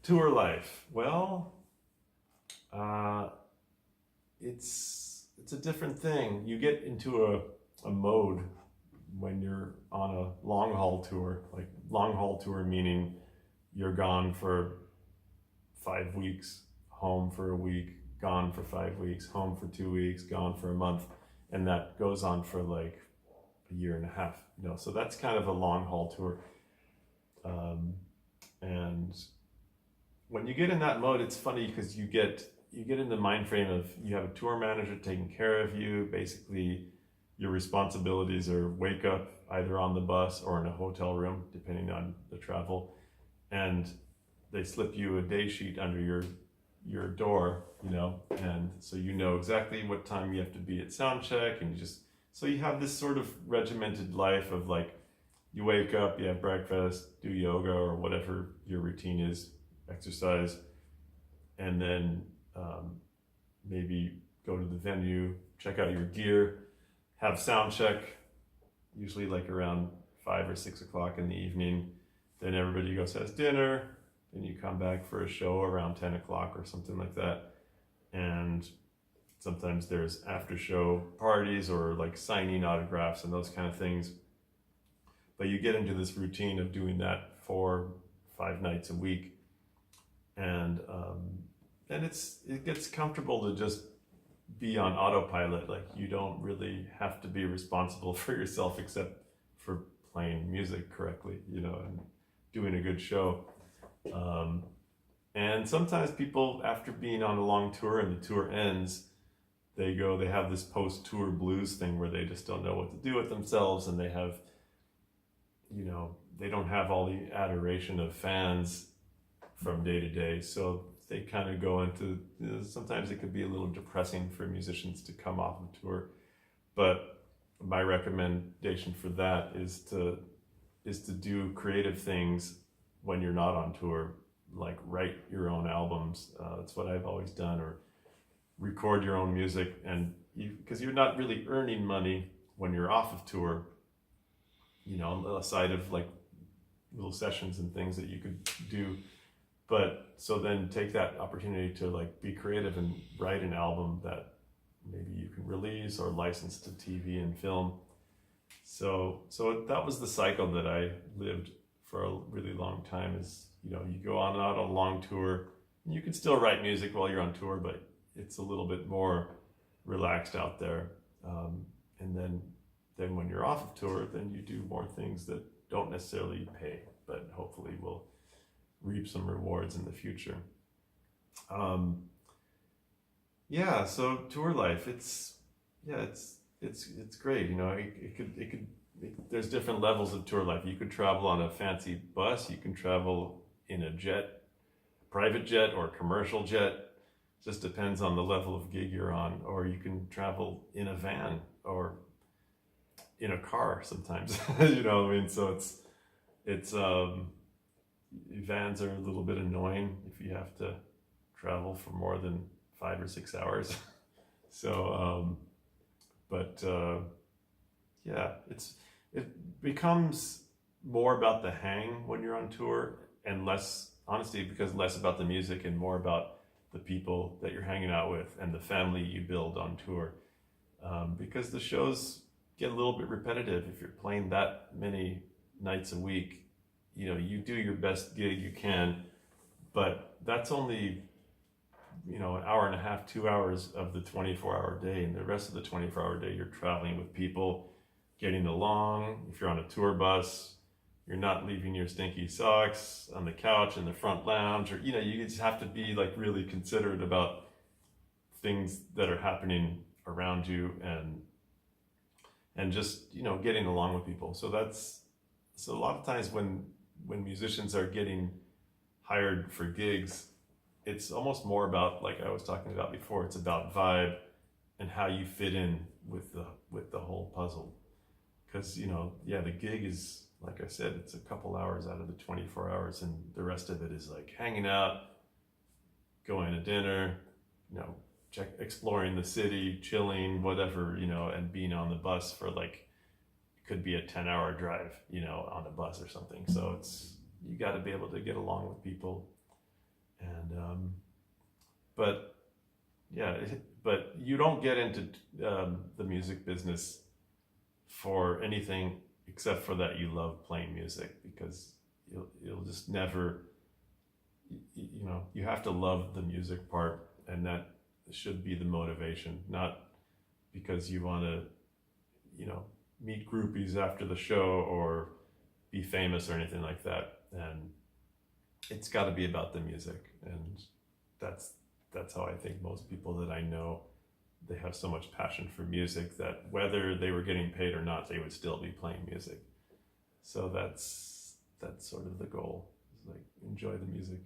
Tour life. Well, uh, it's a different thing. You get into a mode when you're on a long haul tour. Like long haul tour meaning you're gone for 5 weeks, home for a week, gone for 5 weeks, home for 2 weeks, gone for a month, and that goes on for like a year and a half. So that's kind of a long haul tour. And when you get in that mode, it's funny because you get in the mind frame of you have a tour manager taking care of you. Basically, your responsibilities are wake up either on the bus or in a hotel room, depending on the travel, and they slip you a day sheet under your door, and so exactly what time you have to be at sound check, and so you have this sort of regimented life of like, you wake up, you have breakfast, do yoga or whatever your routine is, exercise, and then maybe go to the venue, check out your gear, have sound check, usually like around 5 or 6 o'clock in the evening. Then everybody goes has dinner. Then you come back for a show around 10 o'clock or something like that. And sometimes there's after show parties or like signing autographs and those kind of things. But you get into this routine of doing that 4-5 nights a week. And it gets comfortable to just be on autopilot. Like you don't really have to be responsible for yourself except for playing music correctly, and doing a good show. And sometimes people, after being on a long tour and the tour ends, they have this post-tour blues thing where they just don't know what to do with themselves, and they have, they don't have all the adoration of fans from day to day. So they kind of go into, sometimes it could be a little depressing for musicians to come off of tour. But my recommendation for that is to do creative things when you're not on tour, like write your own albums. That's what I've always done, or record your own music. And because you're not really earning money when you're off of tour, aside of like little sessions and things that you could do. But so then take that opportunity to like be creative and write an album that maybe you can release or license to TV and film. So that was the cycle that I lived for a really long time. Is you go on out on a long tour, and you can still write music while you're on tour, but it's a little bit more relaxed out there. And then when you're off of tour, then you do more things that don't necessarily pay, but hopefully will reap some rewards in the future. So tour life, it's great. There's different levels of tour life. You could travel on a fancy bus, you can travel in a jet, private jet or commercial jet, just depends on the level of gig you're on, or you can travel in a van or in a car sometimes. So it's vans are a little bit annoying if you have to travel for more than 5 or 6 hours. It becomes more about the hang when you're on tour, and less about the music and more about the people that you're hanging out with and the family you build on tour. Because the shows get a little bit repetitive if you're playing that many nights a week. You do your best gig you can, but that's only, an hour and a half, 2 hours of the 24-hour day. And the rest of the 24-hour day, you're traveling with people, getting along. If you're on a tour bus, you're not leaving your stinky socks on the couch in the front lounge, or, you just have to be like really considerate about things that are happening around you, and just, getting along with people. So a lot of times when musicians are getting hired for gigs, it's almost more about, like I was talking about before, it's about vibe and how you fit in with the whole puzzle. Because the gig is, like I said, it's a couple hours out of the 24 hours, and the rest of it is like hanging out, going to dinner, exploring the city, chilling, whatever, and being on the bus for like, could be a 10-hour drive, on a bus or something. So you got to be able to get along with people And but yeah, but you don't get into the music business for anything except for that you love playing music, because you'll just never, you know, you have to love the music part, and that should be the motivation, not because you want to, you know, meet groupies after the show or be famous or anything like that. And it's got to be about the music, and that's how I think most people that I know, they have so much passion for music that whether they were getting paid or not, they would still be playing music. So that's sort of the goal, is like enjoy the music.